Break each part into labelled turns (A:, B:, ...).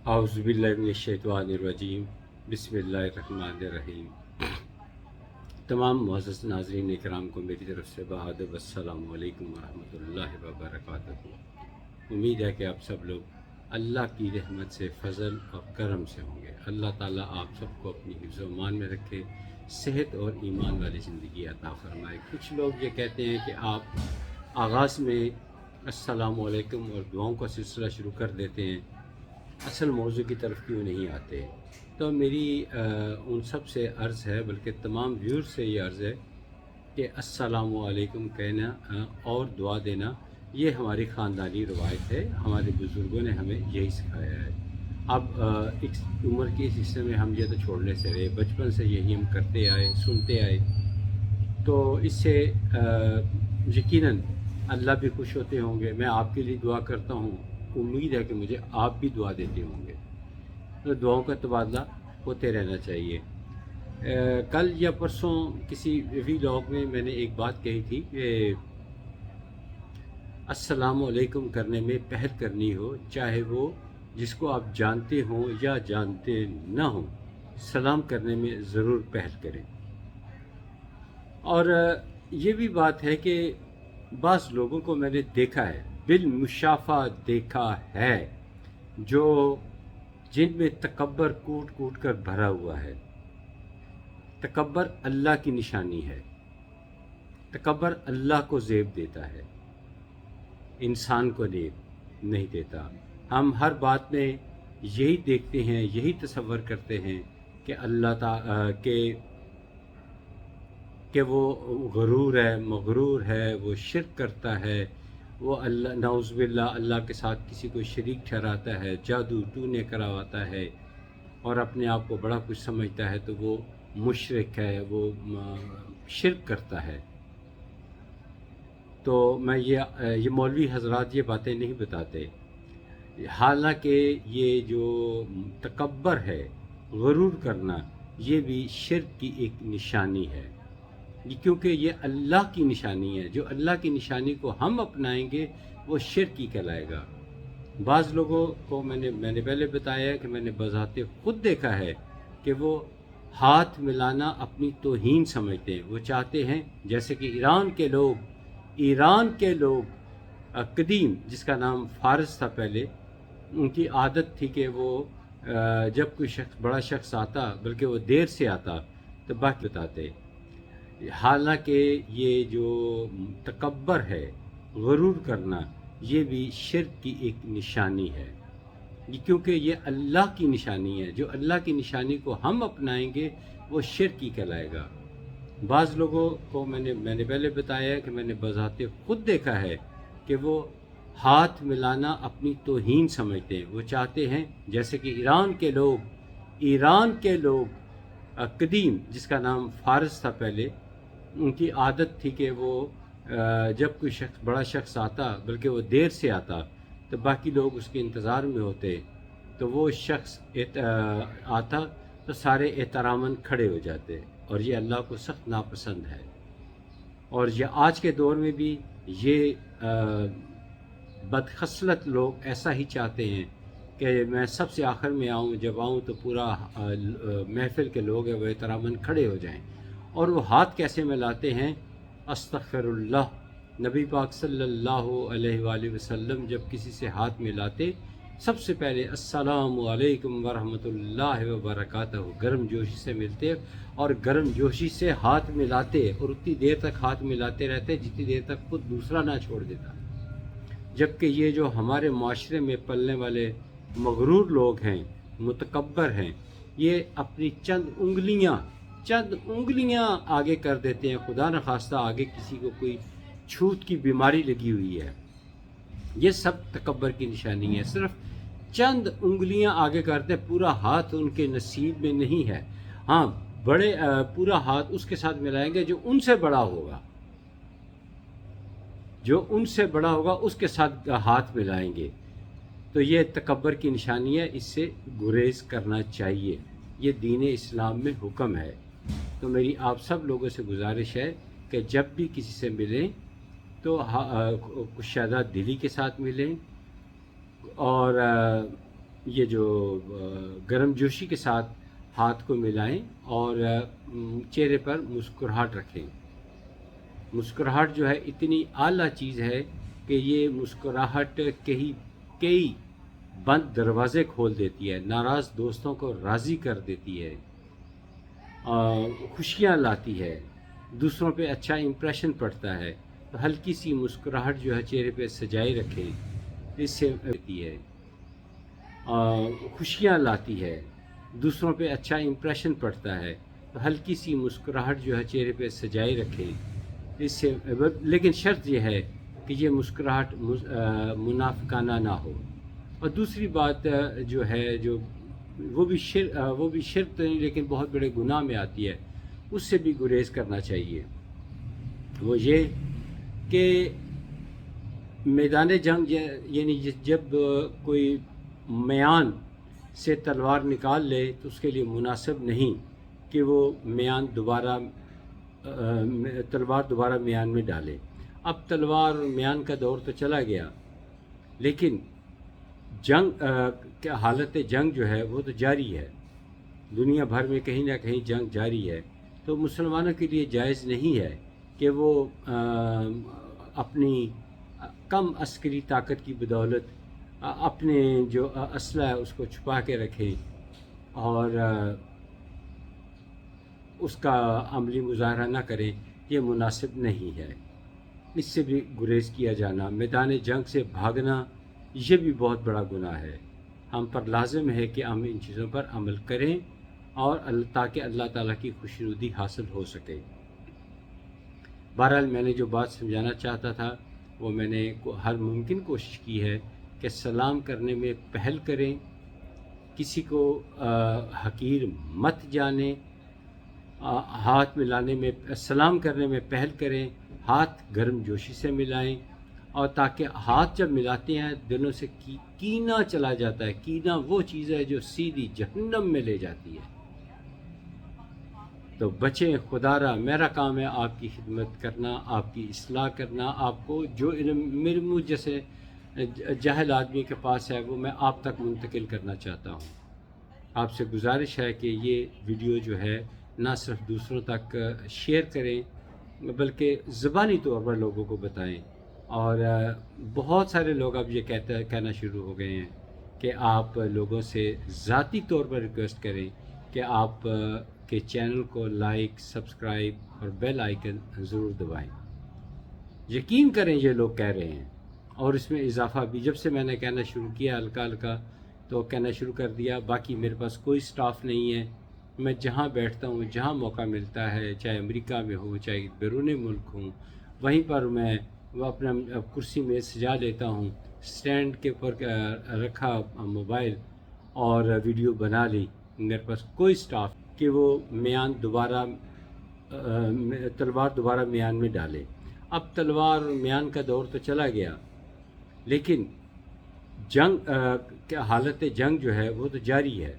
A: اعوذ باللہ من الشیطان الرجیم بسم اللہ الرحمن الرحیم۔ تمام معزز ناظرین اکرام کو میری طرف سے بہادر السلام علیکم ورحمۃ اللہ وبرکاتہ۔ امید ہے کہ آپ سب لوگ اللہ کی رحمت سے، فضل اور کرم سے ہوں گے۔ اللہ تعالیٰ آپ سب کو اپنی حفظ و امان میں رکھے، صحت اور ایمان والی زندگی عطا فرمائے۔ کچھ لوگ یہ کہتے ہیں کہ آپ آغاز میں السلام علیکم اور دعاؤں کا سلسلہ شروع کر دیتے ہیں، اصل موضوع کی طرف کیوں نہیں آتے؟ تو میری ان سب سے عرض ہے، بلکہ تمام ویورز سے یہ عرض ہے کہ السلام علیکم کہنا اور دعا دینا یہ ہماری خاندانی روایت ہے، ہمارے بزرگوں نے ہمیں یہی سکھایا ہے۔ اب ایک عمر کی اس حصے میں ہم یہ تو چھوڑنے سے رہے، بچپن سے یہی ہم کرتے آئے، سنتے آئے، تو اس سے یقیناً اللہ بھی خوش ہوتے ہوں گے۔ میں آپ کے لیے دعا کرتا ہوں، امید ہے کہ مجھے آپ بھی دعا دیتے ہوں گے، تو دعاؤں کا تبادلہ ہوتے رہنا چاہیے۔ کل یا پرسوں کسی ویلاگ میں نے ایک بات کہی تھی کہ السلام علیکم کرنے میں پہل کرنی ہو، چاہے وہ جس کو آپ جانتے ہوں یا جانتے نہ ہوں، سلام کرنے میں ضرور پہل کریں۔ اور یہ بھی بات ہے کہ بعض لوگوں کو میں نے دیکھا ہے، بالمشافہ دیکھا ہے، جو جن میں تکبر کوٹ کوٹ کر بھرا ہوا ہے۔ تکبر اللہ کی نشانی ہے، تکبر اللہ کو زیب دیتا ہے، انسان کو زیب نہیں دیتا۔ ہم ہر بات میں یہی دیکھتے ہیں، یہی تصور کرتے ہیں کہ اللہ تعالیٰ کہ وہ غرور ہے، مغرور ہے، وہ شرک کرتا ہے، وہ اللہ نعوذ باللہ اللہ کے ساتھ کسی کو شریک ٹھہراتا ہے، جادو ٹونے کرواتا ہے اور اپنے آپ کو بڑا کچھ سمجھتا ہے، تو وہ مشرک ہے، وہ شرک کرتا ہے۔ تو میں یہ مولوی حضرات یہ باتیں نہیں بتاتے، حالانکہ یہ جو تکبر ہے، غرور کرنا، یہ بھی شرک کی ایک نشانی ہے، کیونکہ یہ اللہ کی نشانی ہے۔ جو اللہ کی نشانی کو ہم اپنائیں گے وہ شرک ہی کہلائے گا۔ بعض لوگوں کو میں نے پہلے بتایا ہے کہ میں نے بذات خود دیکھا ہے کہ وہ ہاتھ ملانا اپنی توہین سمجھتے ہیں۔ وہ چاہتے ہیں، جیسے کہ ایران کے لوگ قدیم، جس کا نام فارس تھا پہلے، ان کی عادت تھی کہ وہ جب کوئی شخص، بڑا شخص آتا، بلکہ وہ دیر سے آتا، تو باقی بتاتے۔ حالانکہ یہ جو تکبر ہے، غرور کرنا، یہ بھی شرک کی ایک نشانی ہے، کیونکہ یہ اللہ کی نشانی ہے۔ جو اللہ کی نشانی کو ہم اپنائیں گے وہ شرک ہی کہلائے گا۔ بعض لوگوں کو میں نے پہلے بتایا کہ میں نے بذات خود دیکھا ہے کہ وہ ہاتھ ملانا اپنی توہین سمجھتے ہیں۔ وہ چاہتے ہیں، جیسے کہ ایران کے لوگ قدیم، جس کا نام فارس تھا پہلے، ان کی عادت تھی کہ وہ جب کوئی شخص، بڑا شخص آتا، بلکہ وہ دیر سے آتا، تو باقی لوگ اس کے انتظار میں ہوتے، تو وہ شخص آتا تو سارے احتراماً کھڑے ہو جاتے، اور یہ اللہ کو سخت ناپسند ہے۔ اور یہ آج کے دور میں بھی یہ بدخصلت لوگ ایسا ہی چاہتے ہیں کہ میں سب سے آخر میں آؤں، جب آؤں تو پورا محفل کے لوگ ہیں وہ احتراماً کھڑے ہو جائیں۔ اور وہ ہاتھ کیسے ملاتے ہیں؟ استغفر اللہ، نبی پاک صلی اللہ علیہ وآلہ وسلم جب کسی سے ہاتھ ملاتے، سب سے پہلے السلام علیکم ورحمۃ اللہ وبرکاتہ گرم جوشی سے ملتے اور گرم جوشی سے ہاتھ ملاتے، اور اتنی دیر تک ہاتھ ملاتے رہتے جتنی دیر تک خود دوسرا نہ چھوڑ دیتا۔ جبکہ یہ جو ہمارے معاشرے میں پلنے والے مغرور لوگ ہیں، متکبر ہیں، یہ اپنی چند انگلیاں آگے کر دیتے ہیں، خدا نخواستہ آگے کسی کو کوئی چھوت کی بیماری لگی ہوئی ہے، یہ سب تکبر کی نشانی ہے۔ صرف چند انگلیاں آگے کرتے، پورا ہاتھ ان کے نصیب میں نہیں ہے۔ ہاں، پورا ہاتھ اس کے ساتھ ملائیں گے جو ان سے بڑا ہوگا، اس کے ساتھ ہاتھ ملائیں گے۔ تو یہ تکبر کی نشانی ہے، اس سے گریز کرنا چاہیے، یہ دین اسلام میں حکم ہے۔ تو میری آپ سب لوگوں سے گزارش ہے کہ جب بھی کسی سے ملیں تو کشادہ دلی کے ساتھ ملیں، اور یہ جو گرم جوشی کے ساتھ ہاتھ کو ملائیں اور چہرے پر مسکراہٹ رکھیں۔ مسکراہٹ جو ہے اتنی اعلیٰ چیز ہے کہ یہ مسکراہٹ کئی بند دروازے کھول دیتی ہے، ناراض دوستوں کو راضی کر دیتی ہے، خوشیاں لاتی ہے، دوسروں پہ اچھا امپریشن پڑتا ہے۔ تو ہلکی سی مسکراہٹ جو ہے چہرے پہ سجائے رکھیں، اس سے دیتی ہے، خوشیاں لاتی ہے، دوسروں پہ اچھا امپریشن پڑتا ہے۔ تو ہلکی سی مسکراہٹ جو ہے چہرے پہ سجائے رکھیں، اس سے لیکن شرط یہ ہے کہ یہ مسکراہٹ منافقانہ نہ ہو۔ اور دوسری بات جو ہے جو وہ بھی شرک تو نہیں لیکن بہت بڑے گناہ میں آتی ہے، اس سے بھی گریز کرنا چاہیے۔ وہ یہ کہ میدان جنگ یعنی جب کوئی میان سے تلوار نکال لے تو اس کے لیے مناسب نہیں کہ وہ تلوار دوبارہ میان میں ڈالے۔ اب تلوار اور میان کا دور تو چلا گیا، لیکن حالت جنگ جو ہے وہ تو جاری ہے، دنیا بھر میں کہیں نہ کہیں جنگ جاری ہے۔ تو مسلمانوں کے لیے جائز نہیں ہے کہ وہ اپنی کم عسکری طاقت کی بدولت اپنے جو اسلحہ ہے اس کو چھپا کے رکھیں اور اس کا عملی مظاہرہ نہ کریں، یہ مناسب نہیں ہے۔ اس سے بھی گریز کیا جانا، میدان جنگ سے بھاگنا، یہ بھی بہت بڑا گناہ ہے۔ ہم پر لازم ہے کہ ہم ان چیزوں پر عمل کریں اور تاکہ اللہ تعالیٰ کی خوشنودی حاصل ہو سکے۔ بہرحال میں نے جو بات سمجھانا چاہتا تھا وہ میں نے ہر ممکن کوشش کی ہے کہ سلام کرنے میں پہل کریں، کسی کو حقیر مت جانیں، ہاتھ ملانے میں سلام کرنے میں پہل کریں، ہاتھ گرم جوشی سے ملائیں، اور تاکہ ہاتھ جب ملاتے ہیں دلوں سے کینہ چلا جاتا ہے۔ کینہ وہ چیز ہے جو سیدھی جہنم میں لے جاتی ہے۔ تو بچیں خدا را، میرا کام ہے آپ کی خدمت کرنا، آپ کی اصلاح کرنا، آپ کو جو علم میرے مجھ جیسے جاہل آدمی کے پاس ہے وہ میں آپ تک منتقل کرنا چاہتا ہوں۔ آپ سے گزارش ہے کہ یہ ویڈیو جو ہے نہ صرف دوسروں تک شیئر کریں بلکہ زبانی طور پر لوگوں کو بتائیں۔ اور بہت سارے لوگ اب یہ کہنا شروع ہو گئے ہیں کہ آپ لوگوں سے ذاتی طور پر ریکویسٹ کریں کہ آپ کے چینل کو لائک، سبسکرائب اور بیل آئیکن ضرور دبائیں۔ یقین کریں یہ لوگ کہہ رہے ہیں، اور اس میں اضافہ بھی جب سے میں نے کہنا شروع کیا ہلکا ہلکا تو کہنا شروع کر دیا۔ باقی میرے پاس کوئی سٹاف نہیں ہے، میں جہاں بیٹھتا ہوں، جہاں موقع ملتا ہے، چاہے امریکہ میں ہوں چاہے بیرون ملک ہوں، وہیں پر میں وہ اپنا کرسی میں سجا لیتا ہوں، سٹینڈ کے اوپر رکھا موبائل اور ویڈیو بنا لی۔ میرے پاس کوئی سٹاف کہ وہ تلوار دوبارہ میان میں ڈالے۔ اب تلوار اور میان کا دور تو چلا گیا، لیکن حالت جنگ جو ہے وہ تو جاری ہے،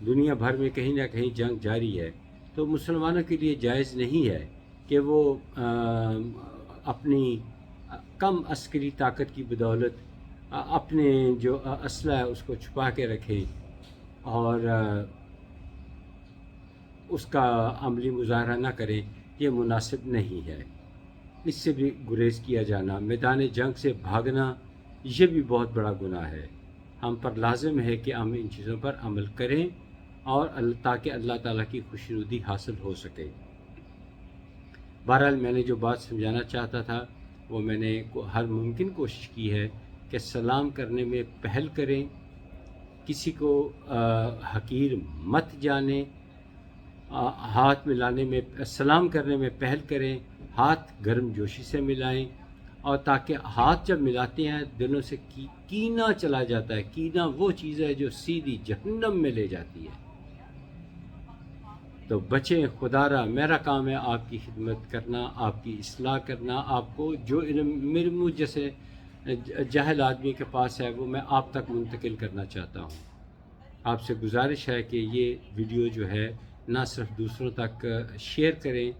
A: دنیا بھر میں کہیں نہ کہیں جنگ جاری ہے۔ تو مسلمانوں کے لیے جائز نہیں ہے کہ وہ اپنی کم عسکری طاقت کی بدولت اپنے جو اسلحہ ہے اس کو چھپا کے رکھیں اور اس کا عملی مظاہرہ نہ کریں، یہ مناسب نہیں ہے۔ اس سے بھی گریز کیا جانا، میدان جنگ سے بھاگنا، یہ بھی بہت بڑا گناہ ہے۔ ہم پر لازم ہے کہ ہم ان چیزوں پر عمل کریں اور تاکہ اللہ تعالیٰ کی خوشنودی حاصل ہو سکے۔ بہرحال میں نے جو بات سمجھانا چاہتا تھا وہ میں نے ہر ممکن کوشش کی ہے کہ سلام کرنے میں پہل کریں، کسی کو حقیر مت جانیں، ہاتھ ملانے میں سلام کرنے میں پہل کریں، ہاتھ گرم جوشی سے ملائیں، اور تاکہ ہاتھ جب ملاتے ہیں دلوں سے کینہ چلا جاتا ہے۔ کینہ وہ چیز ہے جو سیدھی جہنم میں لے جاتی ہے۔ تو بچیں خدا را، میرا کام ہے آپ کی خدمت کرنا، آپ کی اصلاح کرنا، آپ کو جو علم میرے مجھ جیسے جاہل آدمی کے پاس ہے وہ میں آپ تک منتقل کرنا چاہتا ہوں۔ آپ سے گزارش ہے کہ یہ ویڈیو جو ہے نہ صرف دوسروں تک شیئر کریں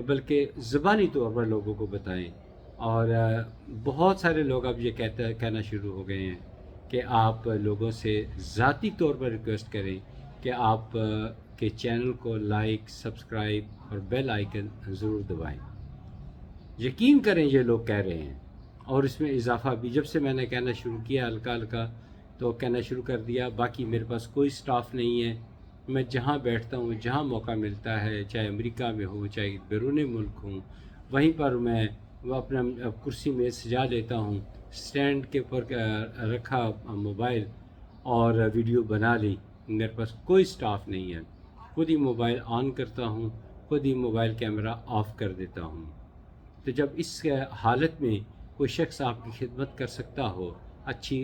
A: بلکہ زبانی طور پر لوگوں کو بتائیں۔ اور بہت سارے لوگ اب یہ کہنا شروع ہو گئے ہیں کہ آپ لوگوں سے ذاتی طور پر ریکویسٹ کریں کہ آپ کے چینل کو لائک، سبسکرائب اور بیل آئیکن ضرور دبائیں۔ یقین کریں یہ لوگ کہہ رہے ہیں، اور اس میں اضافہ بھی جب سے میں نے کہنا شروع کیا ہلکا ہلکا تو کہنا شروع کر دیا۔ باقی میرے پاس کوئی سٹاف نہیں ہے، میں جہاں بیٹھتا ہوں، جہاں موقع ملتا ہے، چاہے امریکہ میں ہوں، چاہے بیرون ملک ہوں، وہیں پر میں اپنا کرسی میں سجا لیتا ہوں، سٹینڈ کے اوپر رکھا موبائل اور ویڈیو بنا لی۔ میرے پاس کوئی سٹاف نہیں ہے، خود ہی موبائل آن کرتا ہوں، خود ہی موبائل کیمرہ آف کر دیتا ہوں۔ تو جب اس حالت میں کوئی شخص آپ کی خدمت کر سکتا ہو، اچھی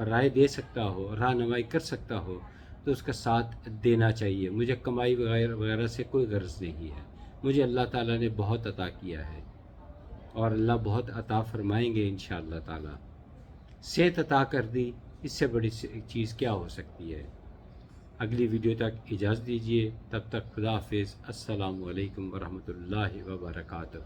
A: رائے دے سکتا ہو، رہنمائی کر سکتا ہو، تو اس کا ساتھ دینا چاہیے۔ مجھے کمائی وغیرہ سے کوئی غرض نہیں ہے، مجھے اللہ تعالیٰ نے بہت عطا کیا ہے، اور اللہ بہت عطا فرمائیں گے انشاءاللہ تعالیٰ۔ صحت عطا کر دی، اس سے بڑی چیز کیا ہو سکتی ہے؟ اگلی ویڈیو تک اجازت دیجیے، تب تک خدا حافظ۔ السلام علیکم ورحمۃ اللہ وبرکاتہ۔